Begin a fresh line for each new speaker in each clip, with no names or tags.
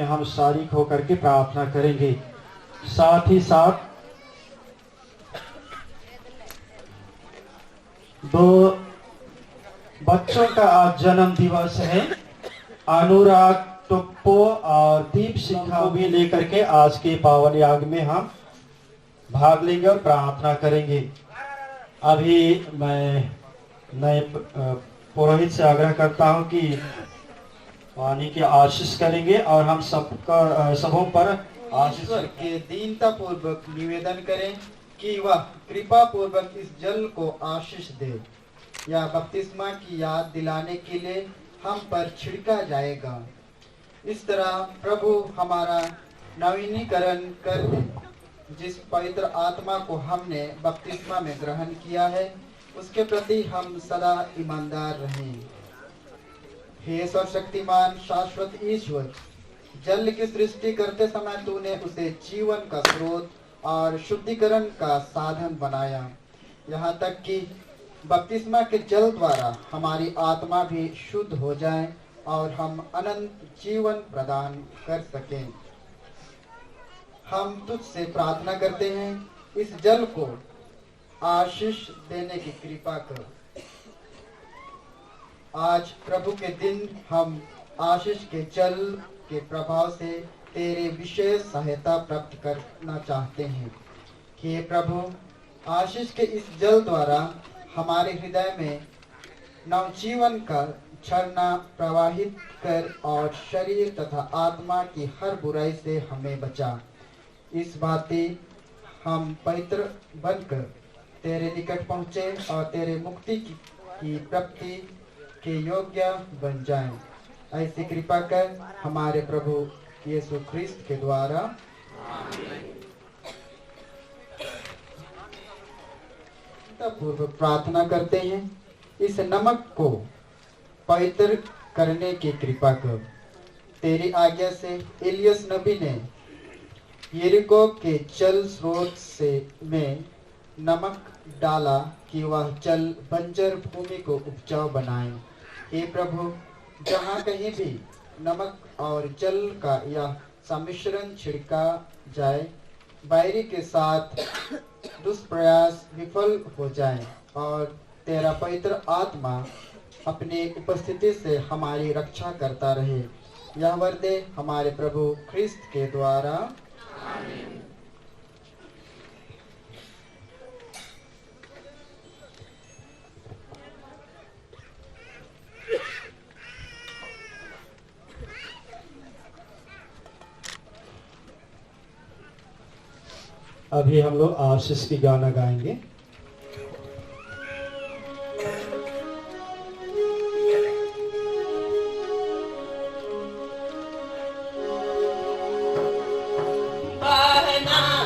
में हम शारीक होकर के प्रार्थना करेंगे। साथ ही साथ दो बच्चों का आज जन्म दिवस है। अनुराग टुप्पो और दीप सिंह को भी लेकर के आज के पावन याग में हम भाग लेंगे और प्रार्थना करेंगे। अभी मैं नए पुरोहित से आग्रह करता हूं कि वाणी की आशीष करेंगे और हम सबों पर आशीष
के दीनता पूर्वक निवेदन करें कि वह कृपा पूर्वक इस जल को आशीष दे। यह बपतिस्मा की याद दिलाने के लिए हम पर छिड़का जाएगा। इस तरह प्रभु हमारा नवीनीकरण कर दे। जिस पवित्र आत्मा को हमने बपतिस्मा में ग्रहण किया है उसके प्रति हम सदा ईमानदार रहें। हे सर्वशक्तिमान शाश्वत ईश्वर, जल की सृष्टि करते समय तूने उसे जीवन का स्रोत और शुद्धिकरण का साधन बनाया। यहाँ तक कि बपतिस्मा के जल द्वारा हमारी आत्मा भी शुद्ध हो जाए और हम अनंत जीवन प्रदान कर सकें। हम तुझसे प्रार्थना करते हैं, इस जल को आशीष देने की कृपा कर। आज प्रभु के दिन हम आशीष के जल के प्रभाव से तेरे विशेष सहायता प्राप्त करना चाहते हैं। हे प्रभु, आशीष के इस जल द्वारा हमारे हृदय में नवजीवन का झरना प्रवाहित कर और शरीर तथा आत्मा की हर बुराई से हमें बचा। इस बाती हम पवित्र बनकर तेरे निकट पहुँचे और तेरे मुक्ति की प्राप्ति के योग्य बन जाएं। ऐसी कृपा कर हमारे प्रभु यीशु ख्रिस्त के द्वारा। पूर्वक प्रार्थना करते हैं, इस नमक को पवित्र करने की कृपा कर। तेरी आज्ञा से इलियस नबी ने यरीको के जल स्रोत से में नमक डाला कि वह जल बंजर भूमि को उपजाऊ बनाए। हे प्रभु, जहाँ कहीं भी नमक और जल का यह सम्मिश्रण छिड़का जाए, बैरी के साथ दुष्प्रयास विफल हो जाए और तेरा पवित्र आत्मा अपनी उपस्थिति से हमारी रक्षा करता रहे। यह वर दे हमारे प्रभु ख्रिस्त के द्वारा। आमीन।
अभी हम लोग आशीष की गाना गाएंगे।
Hallelujah.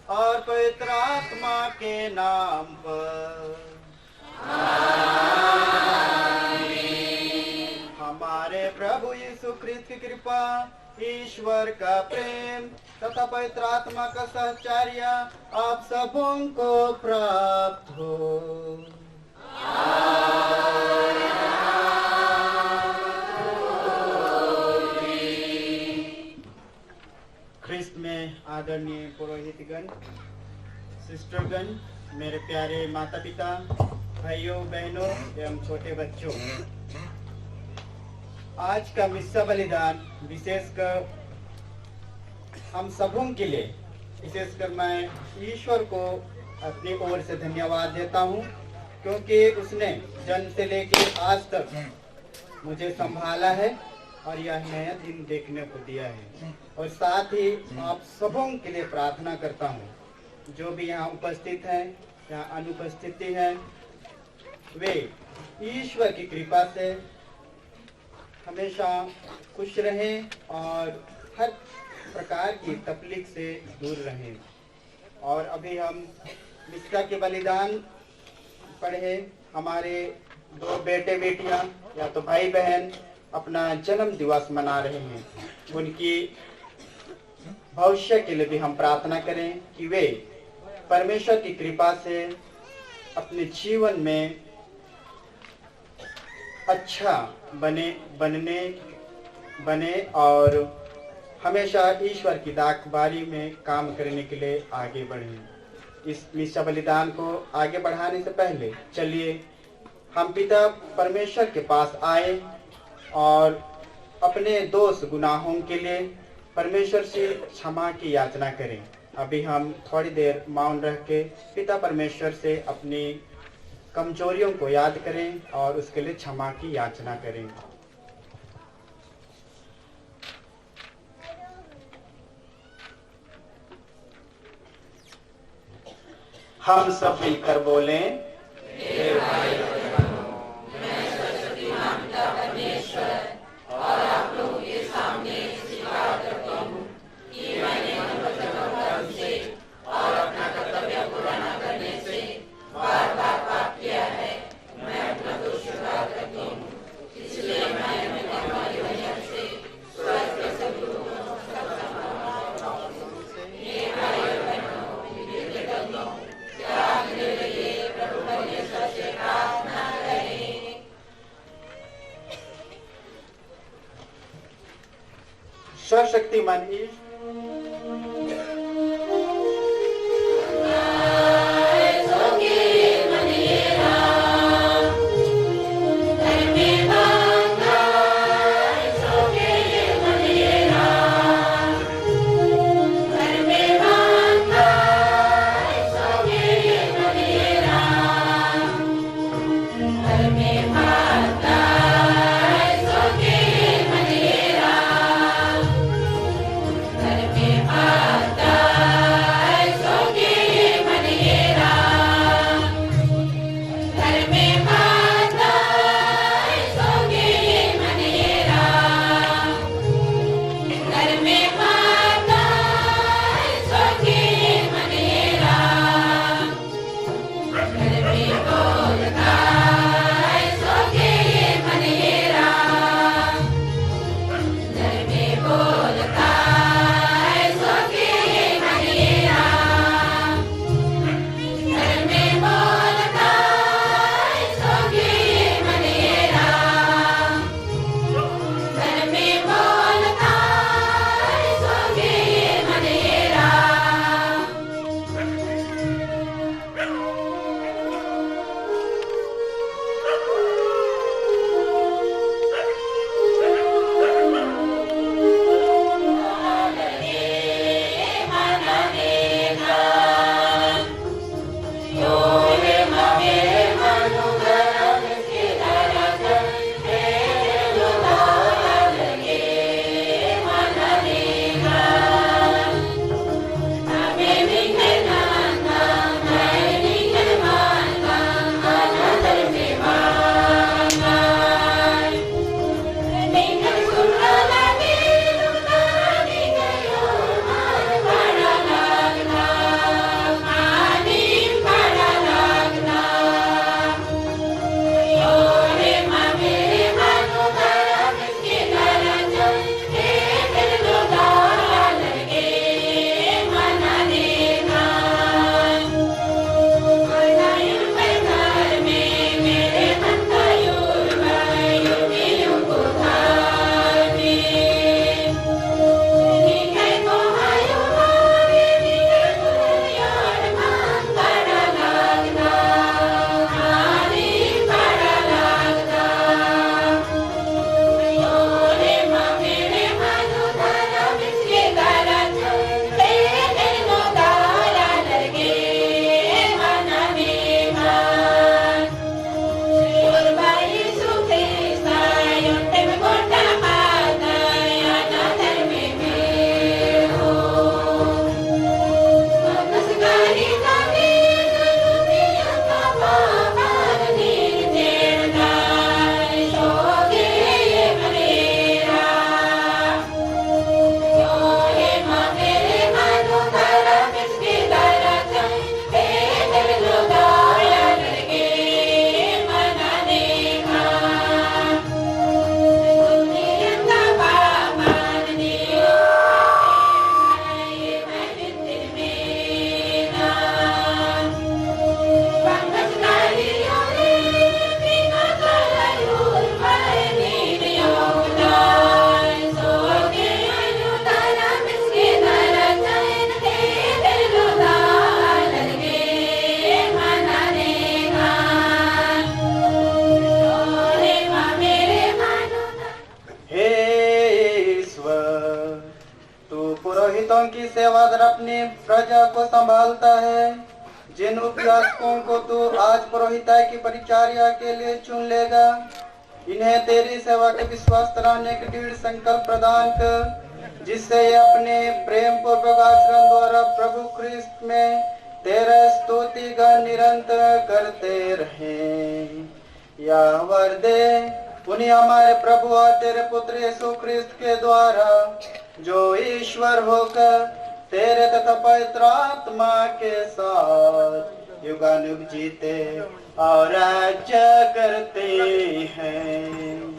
और पवित्र आत्मा के नाम पर हमारे प्रभु यीशु ख्रिस्त की कृपा, ईश्वर का प्रेम तथा पवित्र आत्मा का सहचर्य आप सबों को प्राप्त हो। ख्रिस्त में आदरणीय पुरोहितगण, सिस्टरगण, मेरे प्यारे माता पिता, भाइयों बहनों एवं छोटे बच्चों, आज का मिस्सा बलिदान विशेषकर हम सबों के लिए, विशेषकर मैं ईश्वर को अपनी ओर से धन्यवाद देता हूँ, क्योंकि उसने जन्म से लेकर आज तक मुझे संभाला है और यह नया दिन देखने को दिया है। और साथ ही आप सबों के लिए प्रार्थना करता हूँ, जो भी यहाँ उपस्थित हैं या अनुपस्थिति हैं, वे ईश्वर की कृपा से हमेशा खुश रहें और हर प्रकार की तकलीफ से दूर रहें। और अभी हम मिस्सा के बलिदान पढ़े, हमारे दो बेटे बेटियां या तो भाई बहन अपना जन्म दिवस मना रहे हैं। उनकी भविष्य के लिए भी हम प्रार्थना करें कि वे परमेश्वर की कृपा से अपने जीवन में अच्छा बने और हमेशा ईश्वर की दाखबारी में काम करने के लिए आगे बढ़ें। इस मिस्सा बलिदान को आगे बढ़ाने से पहले चलिए हम पिता परमेश्वर के पास आए और अपने दोष गुनाहों के लिए परमेश्वर से क्षमा की याचना करें। अभी हम थोड़ी देर मौन रह के पिता परमेश्वर से अपनी कमजोरियों को याद करें और उसके लिए क्षमा की याचना करें। हम सब मिलकर बोलें, सर्वशक्तिमान
सेवादार अपनी प्रजा को संभालता है। जिन उपयाचकों को तू आज पुरोहिताई की परिचर्या के लिए चुन लेगा, इन्हें तेरी सेवा के विश्वास कराने के दृढ़ संकल्प प्रदान कर, जिससे ये अपने प्रेम पूर्वक आचरण द्वारा प्रभु ख्रिस्त में तेरा स्तुति गान निरंतर करते रहें। या वर दे उन्हें हमारे प्रभु और तेरे पुत्र यीशु ख्रिस्त के द्वारा, जो ईश्वर होकर तेरे तथा पवित्र आत्मा के साथ युगानुग जीते और राज्य करते हैं।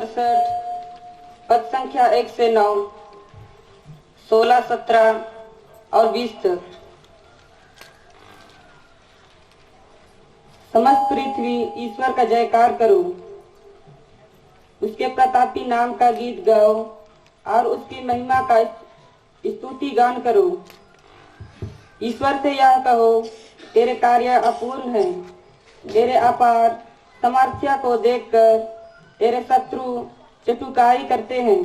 67 पद संख्या 1 से 9, 16, 17 और 20 तक। समस्त पृथ्वी ईश्वर का जयकार करो, उसके प्रतापी नाम का गीत गाओ और उसकी महिमा का स्तुति गान करो। ईश्वर से यह कहो, तेरे कार्य अपूर्ण हैं, तेरे अपार सामर्थ्य को देखकर तेरे शत्रु चटुकाई करते हैं।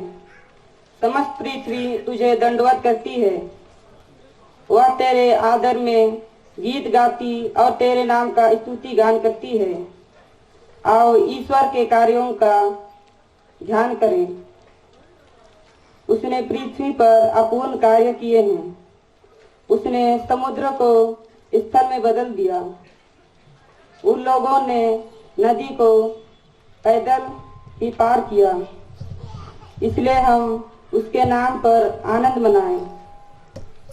समस्त पृथ्वी तुझे दंडवत करती है, वह तेरे आदर में गीत गाती और तेरे नाम का स्तुति गान करती है। आओ ईश्वर के कार्यों का ध्यान करें, उसने पृथ्वी पर अपूर्ण कार्य किए हैं। उसने समुद्र को स्थल में बदल दिया, उन लोगों ने नदी को पैदल ही पार किया। इसलिए हम उसके नाम पर आनंद मनाएं।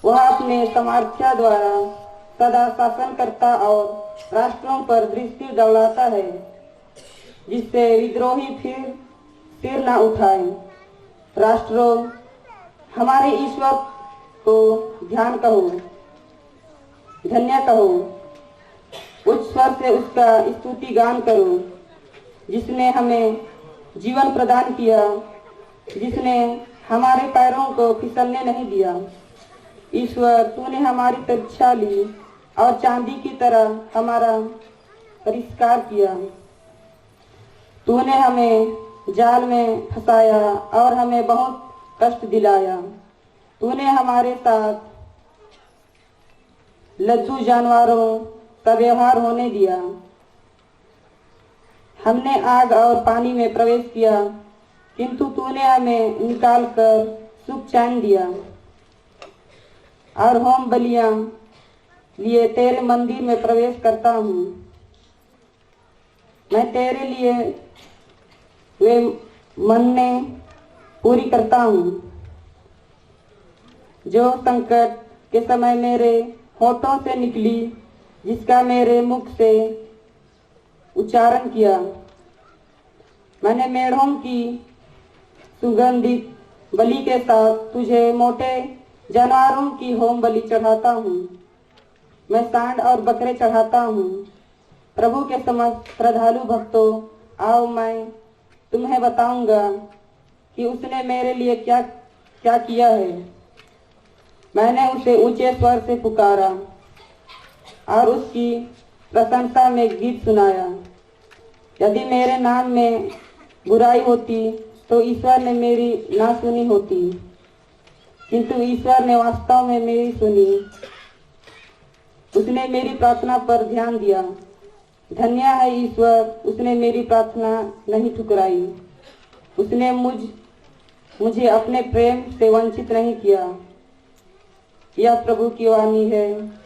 वह अपने सामर्थ्य द्वारा सदा शासन करता और राष्ट्रों पर दृष्टि दौड़ाता है, जिससे विद्रोही फिर सिर न उठाए। राष्ट्रों, हमारे ईश्वर को ध्यान कहो, धन्य कहो, उच्च स्वर से उसका स्तुति गान करो, जिसने हमें जीवन प्रदान किया, जिसने हमारे पैरों को फिसलने नहीं दिया। ईश्वर, तूने हमारी परीक्षा ली और चांदी की तरह हमारा परिष्कार किया। तूने हमें जाल में फंसाया और हमें बहुत कष्ट दिलाया। तूने हमारे साथ लज्जू जानवरों का व्यवहार होने दिया। हमने आग और पानी में प्रवेश किया, किंतु तूने हमें निकाल कर सुख चैन दिया। और होम बलियां लिए तेरे मंदिर में प्रवेश करता हूँ। मैं तेरे लिए वे मन्ने पूरी करता हूँ जो संकट के समय मेरे होठों से निकली, जिसका मेरे मुख से उच्चारण किया। मैंने मेढ़ों की सुगंधित बलि के साथ तुझे मोटे जानवरों की होम बलि चढ़ाता हूँ। मैं सांड और बकरे चढ़ाता हूँ। प्रभु के समस्त श्रद्धालु भक्तों, आओ मैं तुम्हें बताऊंगा कि उसने मेरे लिए क्या क्या किया है। मैंने उसे ऊंचे स्वर से पुकारा और उसकी प्रशंसा में गीत सुनाया। यदि मेरे नाम में बुराई होती तो ईश्वर ने मेरी ना सुनी होती, किंतु ईश्वर ने वास्तव में मेरी सुनी। उसने मेरी प्रार्थना पर ध्यान दिया। धन्य है ईश्वर, उसने मेरी प्रार्थना नहीं ठुकराई। उसने मुझे अपने प्रेम से वंचित नहीं किया। यह प्रभु की वाणी है।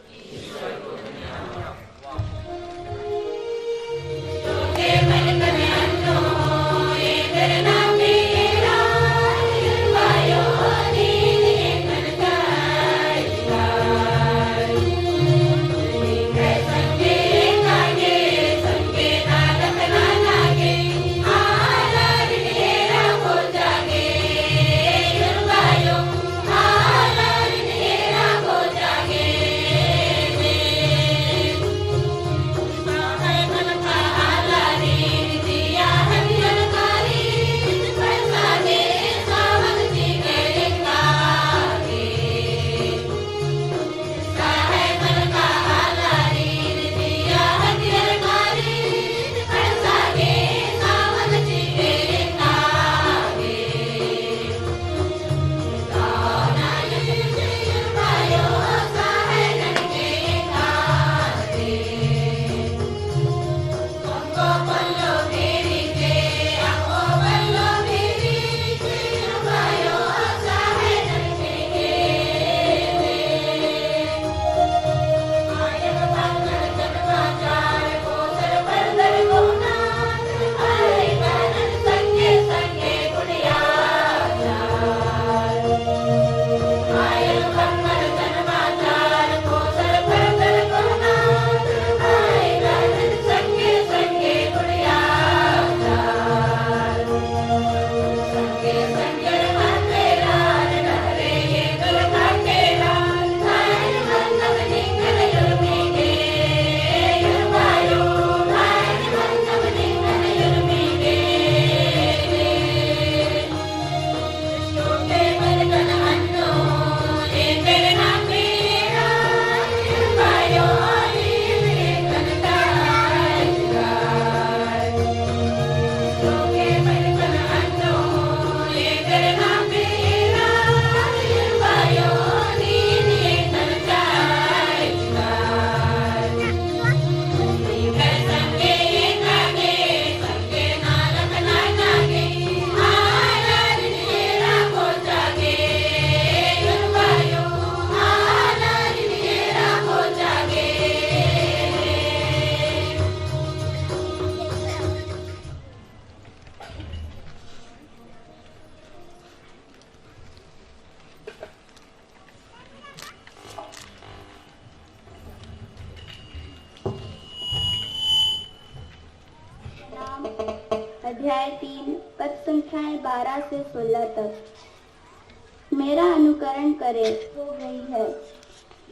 कक्षाएं 12 से 16 तक मेरा अनुकरण करे हो गई है,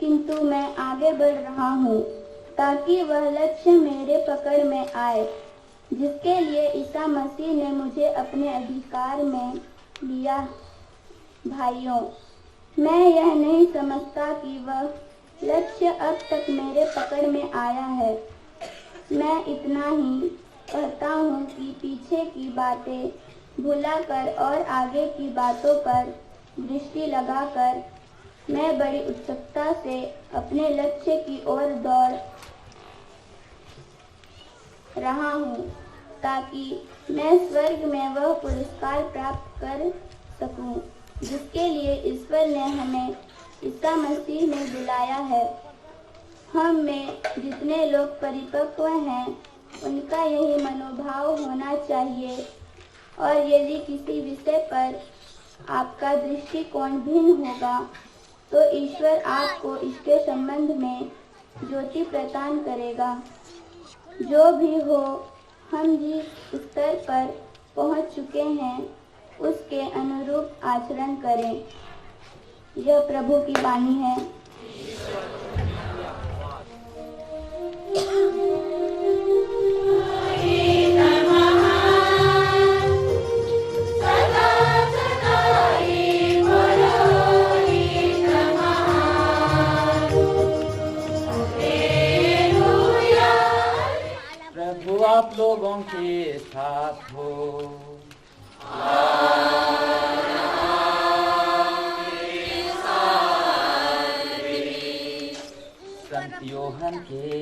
किंतु मैं आगे बढ़ रहा हूँ ताकि वह लक्ष्य मेरे पकड़ में आए जिसके लिए ईसा मसीह ने मुझे अपने अधिकार में लिया। भाइयों, मैं यह नहीं समझता कि वह लक्ष्य अब तक मेरे पकड़ में आया है। मैं इतना ही कहता हूँ कि पीछे की बातें भुलाकर और आगे की बातों पर दृष्टि लगाकर मैं बड़ी उत्सुकता से अपने लक्ष्य की ओर दौड़ रहा हूँ ताकि मैं स्वर्ग में वह पुरस्कार प्राप्त कर सकूं जिसके लिए ईश्वर ने हमें ईसा मसीह में बुलाया है। हम में जितने लोग परिपक्व हैं उनका यही मनोभाव होना चाहिए, और यदि किसी विषय पर आपका दृष्टिकोण भिन्न होगा तो ईश्वर आपको इसके संबंध में ज्योति प्रदान करेगा। जो भी हो, हम जिस स्तर पर पहुंच चुके हैं उसके अनुरूप आचरण करें। यह प्रभु की वाणी है।
प्रभु आप लोगों के साथ हो। संत योहन के